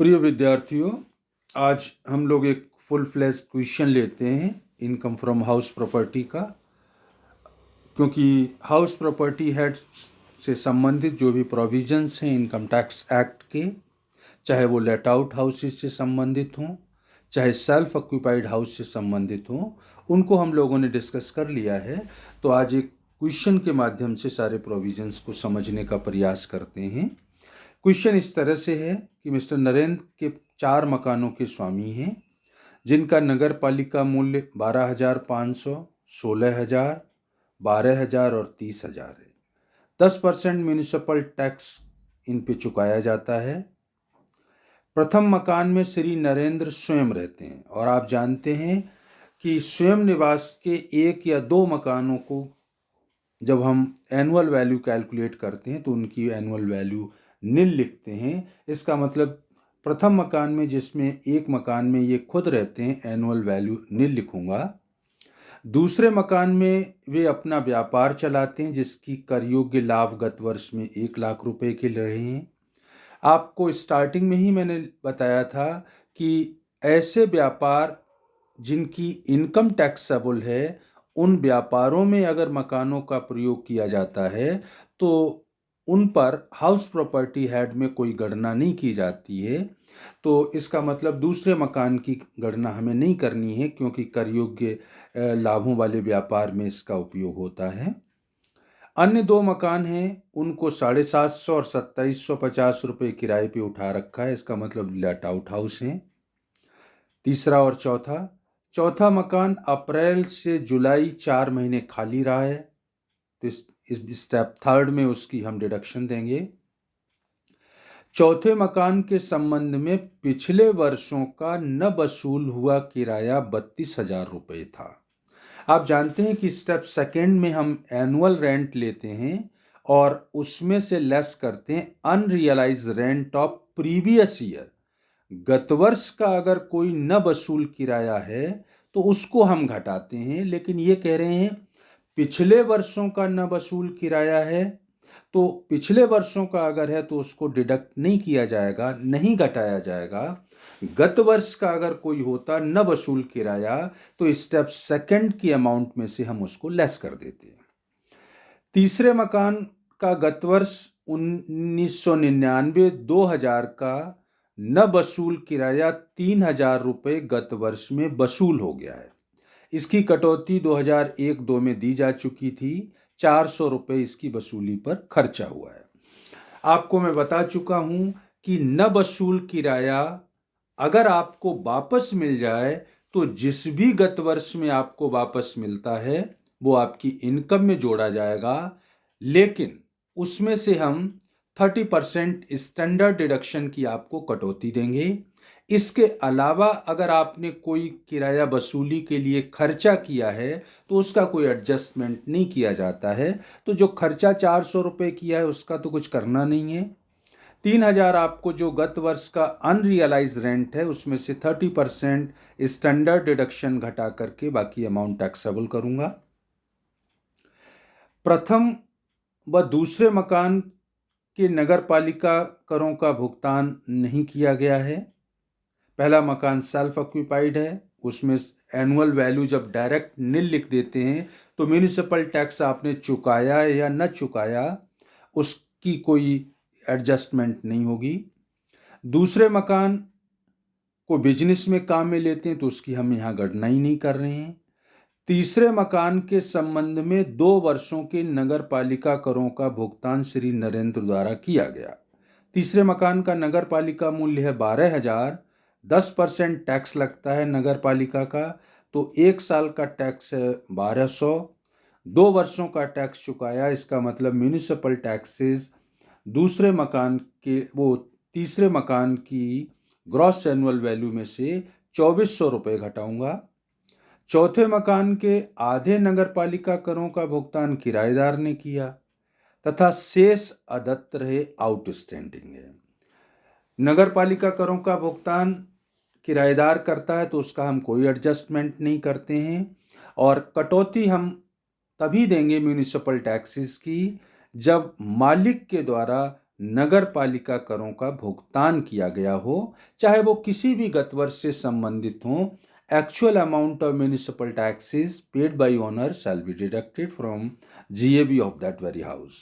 प्रिय विद्यार्थियों, आज हम लोग एक फुल फ्लैश क्वेश्चन लेते हैं इनकम फ्रॉम हाउस प्रॉपर्टी का, क्योंकि हाउस प्रॉपर्टी हेड से संबंधित जो भी प्रोविजंस हैं इनकम टैक्स एक्ट के, चाहे वो लेट आउट हाउसेस से संबंधित हों, चाहे सेल्फ ऑक्यूपाइड हाउस से संबंधित हों, उनको हम लोगों ने डिस्कस कर लिया है। तो आज एक क्वेश्चन के माध्यम से सारे प्रोविजंस को समझने का प्रयास करते हैं। क्वेश्चन इस तरह से है कि मिस्टर नरेंद्र के 4 मकानों के स्वामी हैं, जिनका नगर पालिका मूल्य 12,500, 16,000, 12,000 और 30,000 है। 10% म्यूनिसिपल टैक्स इन पे चुकाया जाता है। प्रथम मकान में श्री नरेंद्र स्वयं रहते हैं, और आप जानते हैं कि स्वयं निवास के 1 या 2 मकानों को जब हम एनुअल वैल्यू कैलकुलेट करते हैं तो उनकी एनुअल वैल्यू नील लिखते हैं। इसका मतलब प्रथम मकान में, जिसमें एक मकान में ये खुद रहते हैं, एनुअल वैल्यू नील लिखूंगा। दूसरे मकान में वे अपना व्यापार चलाते हैं, जिसकी कर योग्य लाभ गत वर्ष में 1 लाख रुपए के रहे हैं। आपको स्टार्टिंग में ही मैंने बताया था कि ऐसे व्यापार जिनकी इनकम टैक्सेबल है, उन व्यापारों में अगर मकानों का प्रयोग किया जाता है तो उन पर हाउस प्रॉपर्टी हेड में कोई गणना नहीं की जाती है। तो इसका मतलब दूसरे मकान की गणना हमें नहीं करनी है, क्योंकि कर योग्य लाभों वाले व्यापार में इसका उपयोग होता है। अन्य 2 मकान हैं, उनको 750 और 2750 रुपये किराए पे उठा रखा है। इसका मतलब लेट आउट हाउस हैं। तीसरा और चौथा मकान अप्रैल से जुलाई 4 महीने खाली रहा है, तो इस स्टेप थर्ड में उसकी हम डिडक्शन देंगे। चौथे मकान के संबंध में पिछले वर्षों का न वसूल हुआ किराया 32,000 रुपये था। आप जानते हैं कि स्टेप सेकेंड में हम एनुअल रेंट लेते हैं और उसमें से लेस करते हैं unrealise rent of previous year. गत वर्ष का अगर कोई न वसूल किराया है तो उसको हम घटाते हैं, लेकिन ये कह रहे हैं पिछले वर्षों का न वसूल किराया है, तो पिछले वर्षों का अगर है तो उसको डिडक्ट नहीं किया जाएगा, नहीं घटाया जाएगा। गत वर्ष का अगर कोई होता न वसूल किराया तो स्टेप सेकंड की अमाउंट में से हम उसको लेस कर देते हैं। तीसरे मकान का गत वर्ष 1999 2000 का न वसूल किराया 3,000 रुपये गत वर्ष में वसूल हो गया है। इसकी कटौती 2001-2 में दी जा चुकी थी। 400 रुपये इसकी वसूली पर खर्चा हुआ है। आपको मैं बता चुका हूं कि न वसूल किराया अगर आपको वापस मिल जाए तो जिस भी गत वर्ष में आपको वापस मिलता है वो आपकी इनकम में जोड़ा जाएगा, लेकिन उसमें से हम 30% स्टैंडर्ड डिडक्शन की आपको कटौती देंगे। इसके अलावा अगर आपने कोई किराया वसूली के लिए खर्चा किया है तो उसका कोई एडजस्टमेंट नहीं किया जाता है। तो जो खर्चा 400 रुपये किया है उसका तो कुछ करना नहीं है। 3,000 आपको जो गत वर्ष का अनरियलाइज रेंट है उसमें से 30% स्टैंडर्ड डिडक्शन घटा करके बाकी अमाउंट टैक्सेबल करूंगा। प्रथम व दूसरे मकान के नगर पालिका करों का भुगतान नहीं किया गया है। पहला मकान सेल्फ ऑक्यूपाइड है, उसमें एनुअल वैल्यू जब डायरेक्ट नील लिख देते हैं तो म्यूनिसिपल टैक्स आपने चुकाया या न चुकाया उसकी कोई एडजस्टमेंट नहीं होगी। दूसरे मकान को बिजनेस में काम में लेते हैं तो उसकी हम यहाँ गणना ही नहीं कर रहे हैं। तीसरे मकान के संबंध में 2 वर्षों के नगर पालिका करों का भुगतान श्री नरेंद्र द्वारा किया गया। तीसरे मकान का नगर पालिका मूल्य है 12,000। 10% टैक्स लगता है नगर पालिका का, तो 1 साल का टैक्स है 1,200। 2 वर्षों का टैक्स चुकाया, इसका मतलब म्यूनिसिपल टैक्सेस दूसरे मकान के वो तीसरे मकान की ग्रॉस एनुअल वैल्यू में से 2,400 रुपये घटाऊंगा। चौथे मकान के आधे नगर पालिका करों का भुगतान किराएदार ने किया तथा शेष अदत्त रहे आउटस्टैंडिंग है। नगर पालिका करों का भुगतान किराएदार करता है तो उसका हम कोई एडजस्टमेंट नहीं करते हैं, और कटौती हम तभी देंगे म्यूनिसिपल टैक्सेस की जब मालिक के द्वारा नगर पालिका करों का भुगतान किया गया हो, चाहे वो किसी भी गत वर्ष से संबंधित हो, actual amount of municipal taxes paid by owner shall be deducted from GAB of that very house.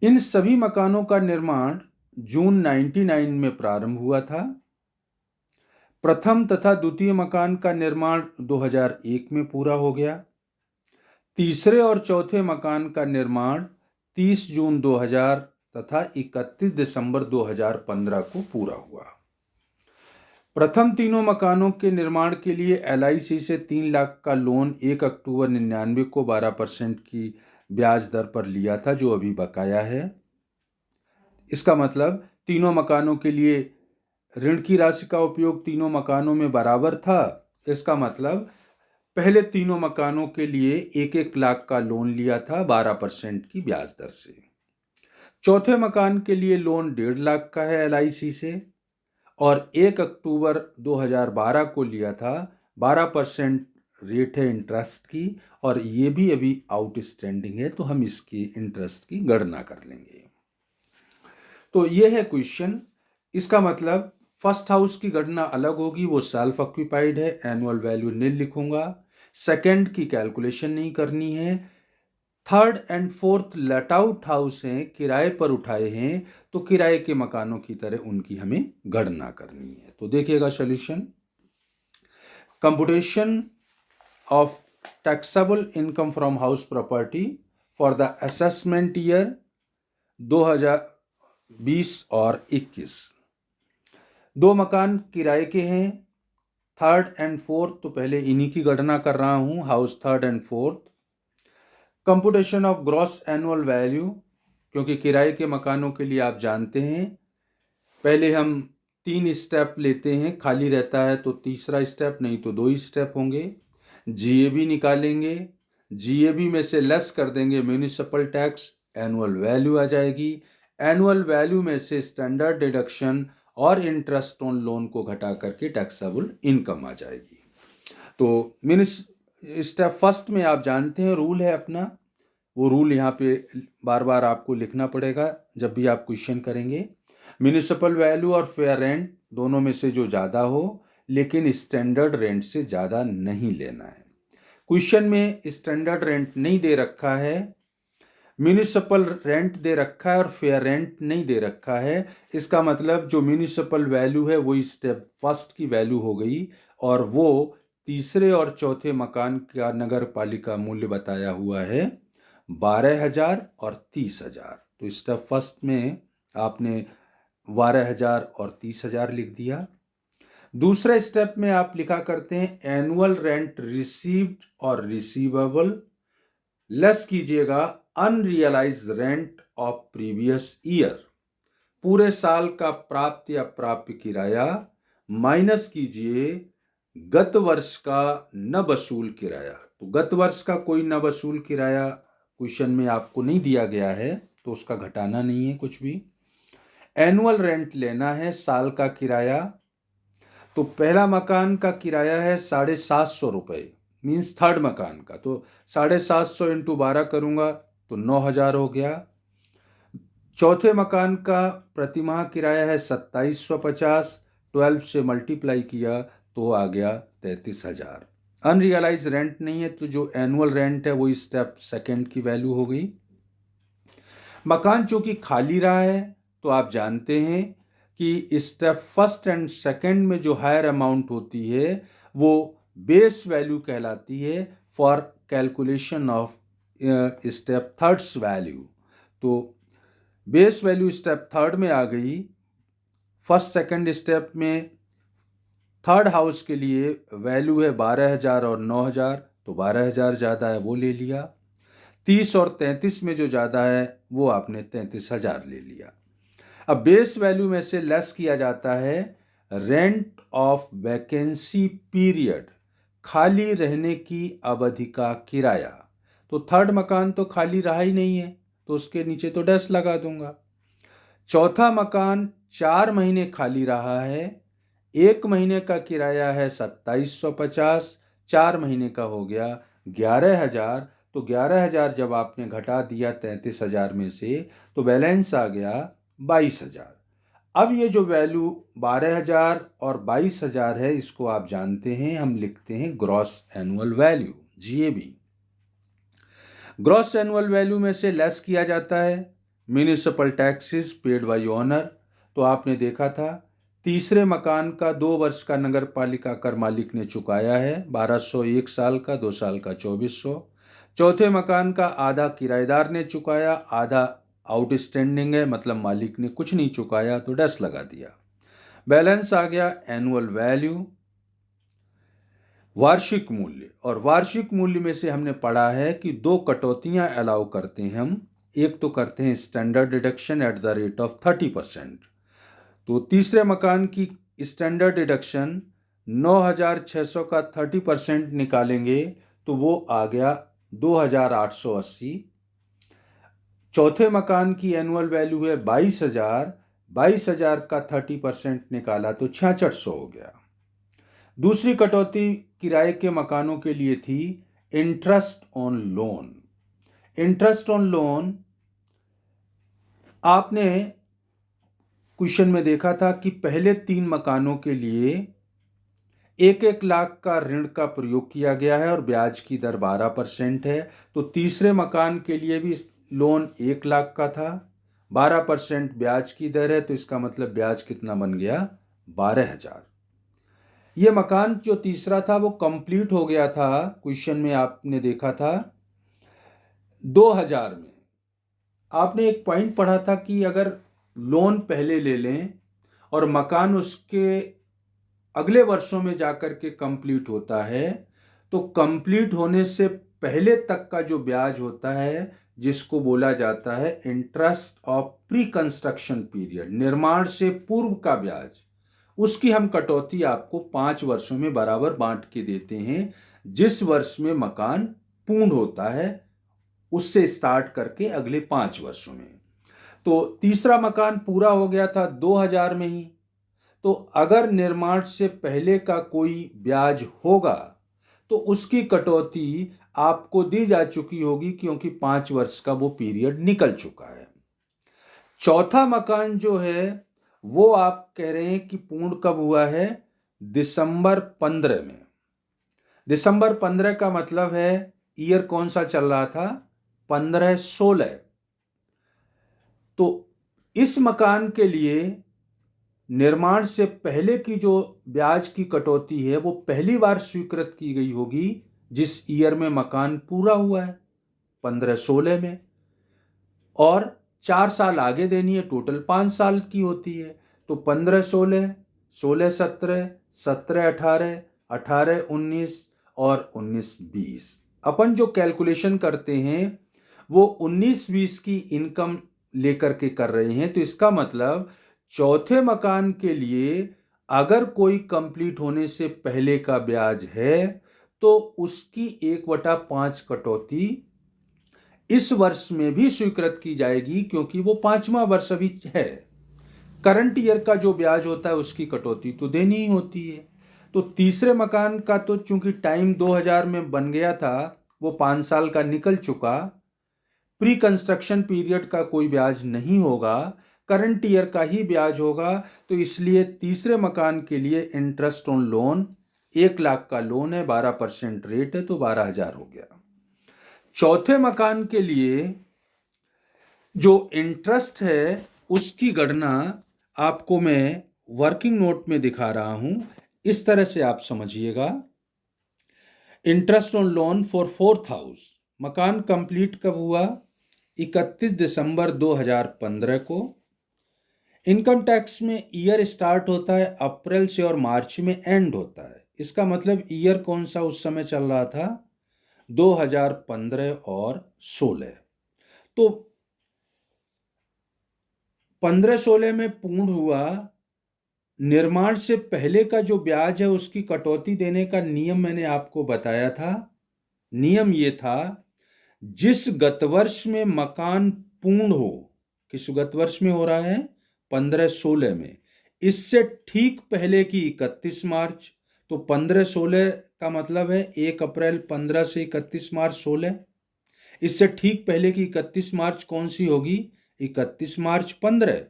इन सभी मकानों का निर्माण जून 99 में प्रारंभ हुआ था। प्रथम तथा द्वितीय मकान का निर्माण 2001 में पूरा हो गया। तीसरे और चौथे मकान का निर्माण 30 जून 2000 तथा 31 दिसंबर 2015 को पूरा हुआ। प्रथम तीनों मकानों के निर्माण के लिए LIC से 3 लाख का लोन 1 अक्टूबर 99 को 12% की ब्याज दर पर लिया था, जो अभी बकाया है। इसका मतलब तीनों मकानों के लिए ऋण की राशि का उपयोग तीनों मकानों में बराबर था। इसका मतलब पहले तीनों मकानों के लिए 1-1 लाख का लोन लिया था 12% की ब्याज दर से। चौथे मकान के लिए लोन 1.5 लाख का है LIC से और 1 अक्टूबर 2012 को लिया था। 12% रेट है इंटरेस्ट की और ये भी अभी आउटस्टैंडिंग है, तो हम इसकी इंटरेस्ट की गणना कर लेंगे। तो ये है क्वेश्चन। इसका मतलब फर्स्ट हाउस की गणना अलग होगी, वो सेल्फ ऑक्यूपाइड है, एनुअल वैल्यू नील लिखूंगा। सेकंड की कैलकुलेशन नहीं करनी है। Third and fourth let out house हैं, किराए पर उठाए हैं, तो किराए के मकानों की तरह उनकी हमें गणना करनी है। तो देखिएगा solution. Computation of taxable income from house property for the assessment year 2020 और 21। दो मकान किराए के हैं, थर्ड एंड फोर्थ, तो पहले इन्हीं की गणना कर रहा हूं, house third and fourth. Computation of gross annual value, क्योंकि किराए के मकानों के लिए आप जानते हैं पहले हम 3 स्टेप लेते हैं, खाली रहता है तो तीसरा स्टेप, नहीं तो 2 स्टेप होंगे। GAB निकालेंगे, GAB में से लेस कर देंगे म्यूनिसिपल टैक्स, एनुअल वैल्यू आ जाएगी। एनुअल वैल्यू में से स्टैंडर्ड डिडक्शन और इंटरेस्ट ऑन लोन को घटा करके टैक्सेबल इनकम आ जाएगी। तो स्टेप फर्स्ट में आप जानते हैं रूल है अपना, वो रूल यहाँ पे बार बार आपको लिखना पड़ेगा जब भी आप क्वेश्चन करेंगे। म्यूनिसिपल वैल्यू और फेयर रेंट दोनों में से जो ज़्यादा हो, लेकिन स्टैंडर्ड रेंट से ज़्यादा नहीं लेना है। क्वेश्चन में स्टैंडर्ड रेंट नहीं दे रखा है, म्यूनिसिपल रेंट दे रखा है और फेयर रेंट नहीं दे रखा है। इसका मतलब जो म्यूनिसिपल वैल्यू है वही स्टेप फर्स्ट की वैल्यू हो गई और वो तीसरे और चौथे मकान का नगर पालिका मूल्य बताया हुआ है 12,000 और 30,000। तो स्टेप फर्स्ट में आपने 12,000 और 30,000 लिख दिया। दूसरे स्टेप में आप लिखा करते हैं एनुअल रेंट रिसीव्ड और रिसीवेबल, लेस कीजिएगा unrealised rent of previous year, पूरे साल का प्राप्त या प्राप्य किराया माइनस कीजिए गत वर्ष का न वसूल किराया। तो गत वर्ष का कोई न वसूल किराया क्वेश्चन में आपको नहीं दिया गया है, तो उसका घटाना नहीं है कुछ भी। एनुअल रेंट लेना है, साल का किराया। तो पहला मकान का किराया है 750 रुपये, मीन्स थर्ड मकान का, तो 750 इंटू 12 करूंगा तो 9,000 हो गया। चौथे मकान का प्रतिमाह किराया है 2750, 12 से मल्टीप्लाई किया तो आ गया 33,000। अनरियलाइज रेंट नहीं है, तो जो एनुअल रेंट है वही स्टेप सेकंड की वैल्यू हो गई। मकान चूंकि खाली रहा है तो आप जानते हैं कि स्टेप फर्स्ट एंड सेकंड में जो हायर अमाउंट होती है वो बेस वैल्यू कहलाती है for calculation of step thirds value. तो बेस वैल्यू स्टेप थर्ड में आ गई। फर्स्ट सेकंड स्टेप में थर्ड हाउस के लिए वैल्यू है 12,000 और 9,000, तो 12,000 ज़्यादा है वो ले लिया। 30 और 33 में जो ज़्यादा है वो आपने 33,000 ले लिया। अब बेस वैल्यू में से लेस किया जाता है रेंट ऑफ वैकेंसी पीरियड, खाली रहने की अवधि का किराया। तो थर्ड मकान तो खाली रहा ही नहीं है, तो उसके नीचे तो डैश लगा दूंगा। चौथा मकान 4 महीने खाली रहा है, 1 महीने का किराया है 2750, 4 महीने का हो गया 11,000, तो 11,000 जब आपने घटा दिया 33,000 में से तो बैलेंस आ गया 22,000। अब ये जो वैल्यू 12,000 और 22,000 है, इसको आप जानते हैं, हम लिखते हैं gross annual value, GAV। Gross annual value में से लेस किया जाता है municipal taxes paid by owner. तो आपने देखा था तीसरे मकान का 2 वर्ष का नगर पालिका कर मालिक ने चुकाया है 1,200, 1 साल का, 2 साल का 2,400। चौथे मकान का आधा किराएदार ने चुकाया, आधा आउटस्टैंडिंग है, मतलब मालिक ने कुछ नहीं चुकाया, तो डैश लगा दिया। बैलेंस आ गया एनुअल वैल्यू, वार्षिक मूल्य। और वार्षिक मूल्य में से हमने पढ़ा है कि 2 कटौतियां अलाउ करते हैं हम। एक तो करते हैं standard deduction at the rate of 30%। तो तीसरे मकान की स्टैंडर्ड डिडक्शन 9,600 का 30% निकालेंगे तो वो आ गया 2,880। चौथे मकान की एनुअल वैल्यू है 22,000, 22,000 का 30% निकाला तो 6,600 हो गया। दूसरी कटौती किराए के मकानों के लिए थी interest on loan. Interest on loan आपने क्वेश्चन में देखा था कि पहले 3 मकानों के लिए 1-1 लाख का ऋण का प्रयोग किया गया है और ब्याज की दर 12% है। तो तीसरे मकान के लिए भी लोन 1 लाख का था, 12% ब्याज की दर है, तो इसका मतलब ब्याज कितना बन गया, 12,000। ये मकान जो तीसरा था वो कंप्लीट हो गया था, क्वेश्चन में आपने देखा था 2000 में। आपने एक पॉइंट पढ़ा था कि अगर लोन पहले ले लें और मकान उसके अगले वर्षों में जाकर के कंप्लीट होता है, तो कंप्लीट होने से पहले तक का जो ब्याज होता है, जिसको बोला जाता है interest of pre construction period, निर्माण से पूर्व का ब्याज, उसकी हम कटौती आपको 5 वर्षों में बराबर बांट के देते हैं। जिस वर्ष में मकान पूर्ण होता है उससे स्टार्ट करके अगले 5 वर्षों में। तो तीसरा मकान पूरा हो गया था 2000 में ही, तो अगर निर्माण से पहले का कोई ब्याज होगा तो उसकी कटौती आपको दी जा चुकी होगी, क्योंकि 5 वर्ष का वो पीरियड निकल चुका है। चौथा मकान जो है वो आप कह रहे हैं कि पूर्ण कब हुआ है, दिसंबर 15 में। दिसंबर 15 का मतलब है ईयर कौन सा चल रहा था, 15-16। तो इस मकान के लिए निर्माण से पहले की जो ब्याज की कटौती है वो पहली बार स्वीकृत की गई होगी जिस ईयर में मकान पूरा हुआ है, 15-16 में, और 4 साल आगे देनी है, टोटल 5 साल की होती है। तो 15-16, 16-17, 17-18, 18-19 और 19-20। अपन जो कैलकुलेशन करते हैं वो 19-20 की इनकम लेकर के कर रहे हैं। तो इसका मतलब चौथे मकान के लिए अगर कोई कंप्लीट होने से पहले का ब्याज है तो उसकी 1/5 कटौती इस वर्ष में भी स्वीकृत की जाएगी, क्योंकि वो 5वां वर्ष अभी है। करंट ईयर का जो ब्याज होता है उसकी कटौती तो देनी ही होती है। तो तीसरे मकान का तो चूंकि टाइम 2000 में बन गया था, वो 5 साल का निकल चुका, प्री कंस्ट्रक्शन पीरियड का कोई ब्याज नहीं होगा, करंट ईयर का ही ब्याज होगा। तो इसलिए तीसरे मकान के लिए इंटरेस्ट ऑन लोन 1 लाख का लोन है, 12% रेट है, तो 12,000 हो गया। चौथे मकान के लिए जो इंटरेस्ट है उसकी गणना आपको मैं वर्किंग नोट में दिखा रहा हूं, इस तरह से आप समझिएगा। Interest on loan for 4th house, मकान कंप्लीट कब हुआ, 31 दिसंबर 2015 को। इनकम टैक्स में ईयर स्टार्ट होता है अप्रैल से और मार्च में एंड होता है। इसका मतलब ईयर कौन सा उस समय चल रहा था, 2015 और 16। तो 15-16 में पूर्ण हुआ। निर्माण से पहले का जो ब्याज है उसकी कटौती देने का नियम मैंने आपको बताया था। नियम ये था, जिस गत वर्ष में मकान पूर्ण हो, किस गत वर्ष में हो रहा है, 15-16 में, इससे ठीक पहले की 31 मार्च। तो 15-16 का मतलब है 1 अप्रैल 15 से 31 मार्च 16। इससे ठीक पहले की 31 मार्च कौन सी होगी? 31 मार्च 15।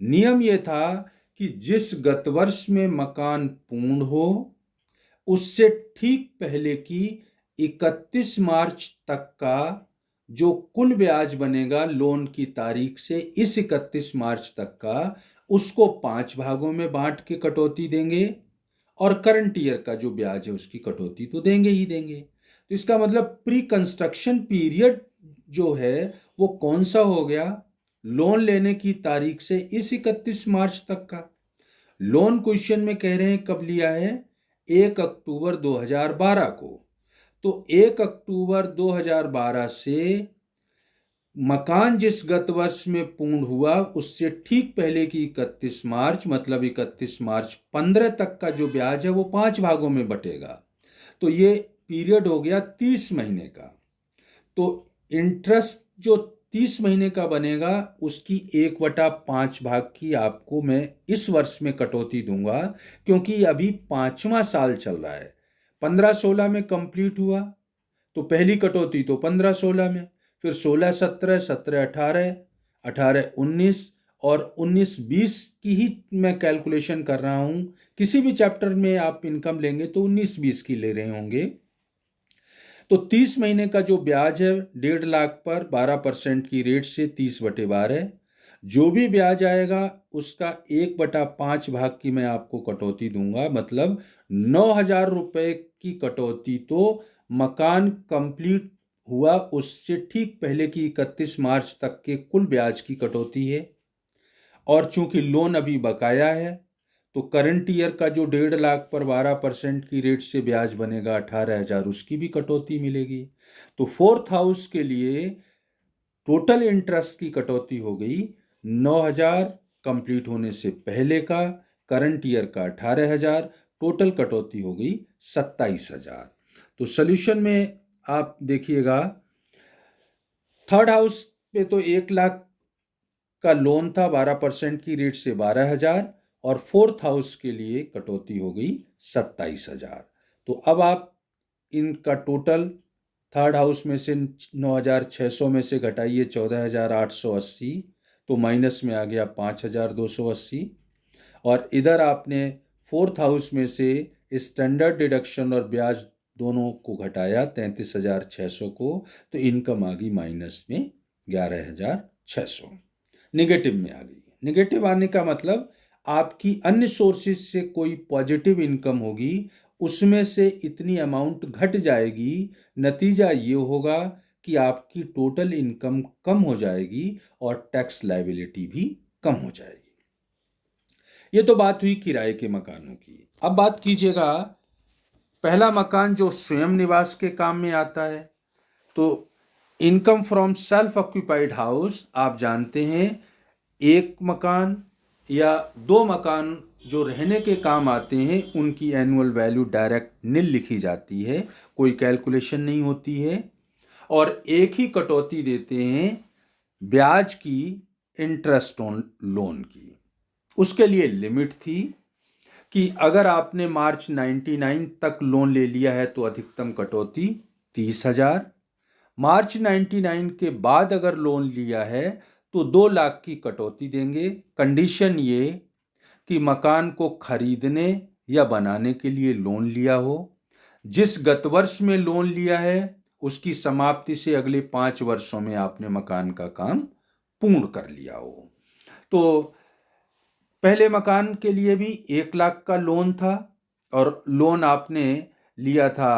नियम यह था कि जिस गत वर्ष में मकान पूर्ण हो उससे ठीक पहले की 31 मार्च तक का जो कुल ब्याज बनेगा लोन की तारीख से इस 31 मार्च तक का, उसको 5 भागों में बांट के कटौती देंगे और करंट ईयर का जो ब्याज है उसकी कटौती तो देंगे ही देंगे। तो इसका मतलब प्री कंस्ट्रक्शन पीरियड जो है वो कौन सा हो गया? लोन लेने की तारीख से इस 31 मार्च तक का। लोन क्वेश्चन में कह रहे हैं कब लिया है? 1 अक्टूबर 2012 को। तो 1 अक्टूबर 2012 से मकान जिस गत वर्ष में पूर्ण हुआ उससे ठीक पहले की 31 मार्च, मतलब 31 मार्च 15 तक का जो ब्याज है वो 5 भागों में बटेगा। तो ये पीरियड हो गया 30 महीने का। तो इंटरेस्ट जो 30 महीने का बनेगा उसकी 1/5 भाग की आपको मैं इस वर्ष में कटौती दूंगा, क्योंकि अभी 5वां साल चल रहा है। 15-16 में कंप्लीट हुआ तो पहली कटौती तो 15-16 में, फिर 16-17, 17-18, 18-19 और 19-20 की ही मैं कैलकुलेशन कर रहा हूं। किसी भी चैप्टर में आप इनकम लेंगे तो 19-20 की ले रहे होंगे। तो 30 महीने का जो ब्याज है 1.5 लाख पर 12% की रेट से 30/12, जो भी ब्याज आएगा उसका 1/5 भाग की मैं आपको कटौती दूंगा, मतलब 9,000 रुपये की कटौती तो मकान कंप्लीट हुआ उससे ठीक पहले की 31 मार्च तक के कुल ब्याज की कटौती है। और चूंकि लोन अभी बकाया है तो करंट ईयर का जो 1.5 लाख पर 12% की रेट से ब्याज बनेगा 18,000, उसकी भी कटौती मिलेगी। तो फोर्थ हाउस के लिए टोटल इंटरेस्ट की कटौती हो गई 9,000 कंप्लीट होने से पहले का, करंट ईयर का 18,000, टोटल कटौती हो गई 27,000। तो सोल्यूशन में आप देखिएगा, थर्ड हाउस पे तो 1 लाख का लोन था 12% की रेट से 12,000, और फोर्थ हाउस के लिए कटौती हो गई 27,000। तो अब आप इनका टोटल थर्ड हाउस में से 9,600 में से घटाइए 14,880, तो माइनस में आ गया 5,280। और इधर आपने फोर्थ हाउस में से स्टैंडर्ड डिडक्शन और ब्याज दोनों को घटाया 33,600 को, तो इनकम आ गई माइनस में 11,600, नेगेटिव में आ गई। नेगेटिव आने का मतलब आपकी अन्य सोर्सेज से कोई पॉजिटिव इनकम होगी, उसमें से इतनी अमाउंट घट जाएगी। नतीजा ये होगा कि आपकी टोटल इनकम कम हो जाएगी और टैक्स लायबिलिटी भी कम हो जाएगी। ये तो बात हुई किराए के मकानों की। अब बात कीजिएगा पहला मकान जो स्वयं निवास के काम में आता है। तो income from self occupied house, आप जानते हैं एक मकान या 2 मकान जो रहने के काम आते हैं उनकी एनुअल वैल्यू डायरेक्ट नील लिखी जाती है, कोई कैलकुलेशन नहीं होती है, और एक ही कटौती देते हैं ब्याज की, इंटरेस्ट ऑन लोन की। उसके लिए लिमिट थी कि अगर आपने मार्च 99 तक लोन ले लिया है तो अधिकतम कटौती 30,000, मार्च 99 के बाद अगर लोन लिया है तो 2 लाख की कटौती देंगे। कंडीशन ये कि मकान को खरीदने या बनाने के लिए लोन लिया हो, जिस गत वर्ष में लोन लिया है उसकी समाप्ति से अगले 5 वर्षों में आपने मकान का काम पूर्ण कर लिया हो। तो पहले मकान के लिए भी 1 लाख का लोन था और लोन आपने लिया था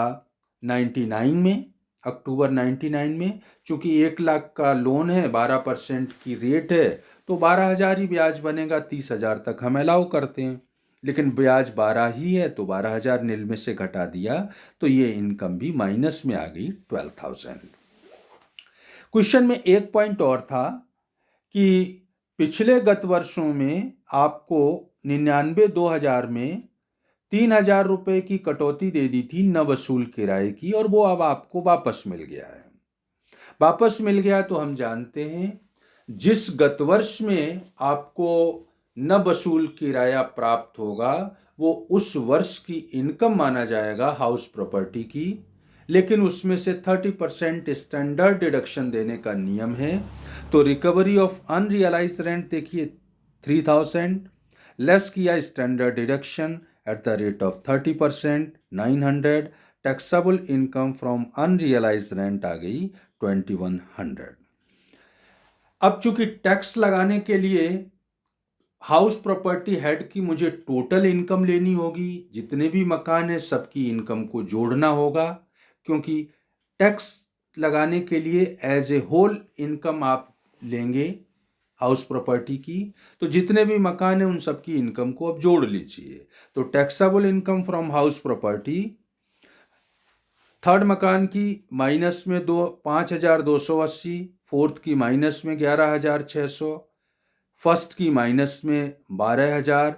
99 में, अक्टूबर 99 में। चूंकि 1 लाख का लोन है, 12% की रेट है, तो 12,000 ही ब्याज बनेगा, 30,000 तक हम अलाउ करते हैं, लेकिन ब्याज 12 ही है तो 12,000 नील में से घटा दिया, तो ये इनकम भी माइनस में आ गई 12,000। क्वेश्चन में एक पॉइंट और था कि पिछले गत वर्षों में आपको 99-2000 में 3,000 रुपये की कटौती दे दी थी न वसूल किराए की, और वो अब आपको वापस मिल गया है। वापस मिल गया तो हम जानते हैं जिस गत वर्ष में आपको न वसूल किराया प्राप्त होगा वो उस वर्ष की इनकम माना जाएगा हाउस प्रॉपर्टी की, लेकिन उसमें से 30% स्टैंडर्ड डिडक्शन देने का नियम है। तो रिकवरी ऑफ अनरियलाइज रेंट देखिए 3000, लेस किया standard deduction at the rate of 30%, 900, taxable income from unrealised rent आ गई 2100। अब चूंकि टैक्स लगाने के लिए हाउस प्रॉपर्टी हेड की मुझे टोटल इनकम लेनी होगी, जितने भी मकान हैं सबकी इनकम को जोड़ना होगा, क्योंकि टैक्स लगाने के लिए एज ए होल इनकम आप लेंगे हाउस प्रॉपर्टी की, तो जितने भी मकान हैं उन सबकी इनकम को अब जोड़ लीजिए। तो taxable income from house property third मकान की माइनस में 5280, फोर्थ की माइनस में 11600, फर्स्ट की माइनस में 12000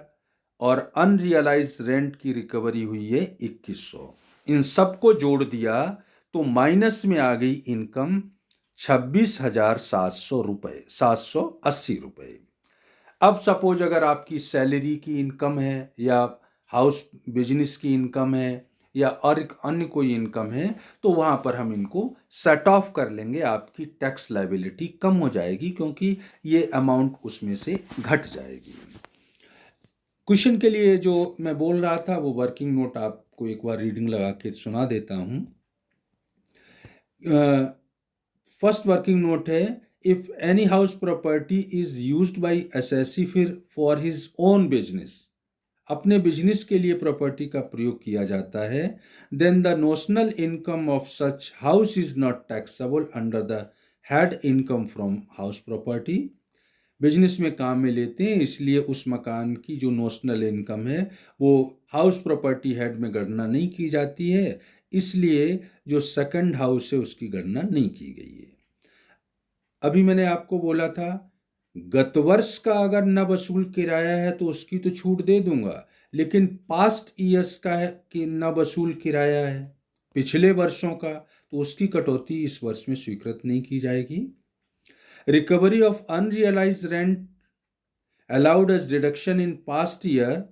और अनरियलाइज रेंट की रिकवरी हुई है 2100। इन सबको जोड़ दिया तो माइनस में आ गई इनकम 26,700 रुपये, 780 रुपये। अब सपोज अगर आपकी सैलरी की इनकम है या हाउस बिजनेस की इनकम है या और अन्य कोई इनकम है, तो वहां पर हम इनको सेट ऑफ कर लेंगे, आपकी टैक्स लायबिलिटी कम हो जाएगी क्योंकि ये अमाउंट उसमें से घट जाएगी। क्वेश्चन के लिए जो मैं बोल रहा था वो वर्किंग नोट आपको एक बार रीडिंग लगा के सुना देता हूँ। फर्स्ट वर्किंग नोट है, if any house property is used by assessee for his own business, अपने बिजनेस के लिए प्रॉपर्टी का प्रयोग किया जाता है, then the notional income of such house is not taxable under the head income from house property. Business में काम में लेते हैं, इसलिए उस मकान की जो नोशनल इनकम है वो हाउस प्रॉपर्टी हेड में गणना नहीं की जाती है, इसलिए जो सेकंड हाउस है उसकी गणना नहीं की गई है। अभी मैंने आपको बोला था गत वर्ष का अगर न वसूल किराया है तो उसकी तो छूट दे दूंगा, लेकिन पास्ट ईयर्स का है कि न वसूल किराया है पिछले वर्षों का, तो उसकी कटौती इस वर्ष में स्वीकृत नहीं की जाएगी। Recovery of unrealised rent allowed as deduction in past year,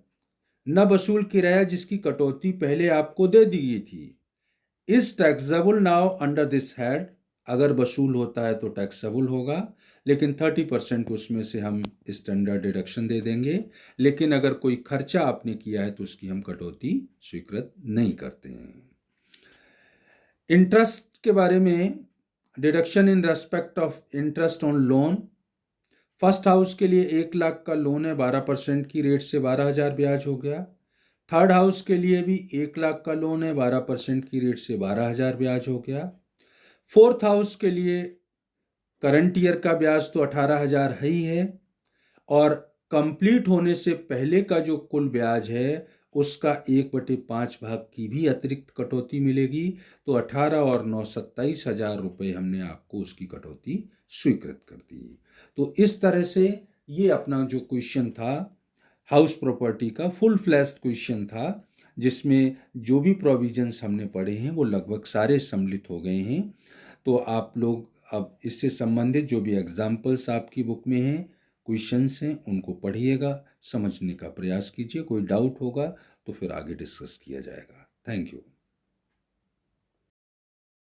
न वसूल किराया जिसकी कटौती पहले आपको दे दी गई थी, is taxable now under this head, अगर वसूल होता है तो टैक्सेबल होगा, लेकिन 30% उसमें से हम स्टैंडर्ड डिडक्शन दे देंगे, लेकिन अगर कोई खर्चा आपने किया है तो उसकी हम कटौती स्वीकृत नहीं करते हैं। इंटरेस्ट के बारे में, deduction in respect of interest on loan, first house के लिए 1 लाख का लोन है, 12% की रेट से 12,000 ब्याज हो गया। थर्ड हाउस के लिए भी 1 लाख का लोन है, 12% की रेट से 12,000 ब्याज हो गया। फोर्थ हाउस के लिए करंट ईयर का ब्याज तो 18,000 है ही है, और कंप्लीट होने से पहले का जो कुल ब्याज है उसका 1/5 भाग की भी अतिरिक्त कटौती मिलेगी, तो 18 और 9 27,000 रुपये हमने आपको उसकी कटौती स्वीकृत कर दी। तो इस तरह से ये अपना जो क्वेश्चन था हाउस प्रॉपर्टी का फुल फ्लैश्ड क्वेश्चन था, जिसमें जो भी प्रोविजंस हमने पढ़े हैं वो लगभग सारे सम्मिलित हो गए हैं। तो आप लोग अब इससे संबंधित जो भी एग्जाम्पल्स आपकी बुक में हैं, क्वेश्चंस हैं, उनको पढ़िएगा, समझने का प्रयास कीजिए। कोई डाउट होगा तो फिर आगे डिस्कस किया जाएगा। Thank you.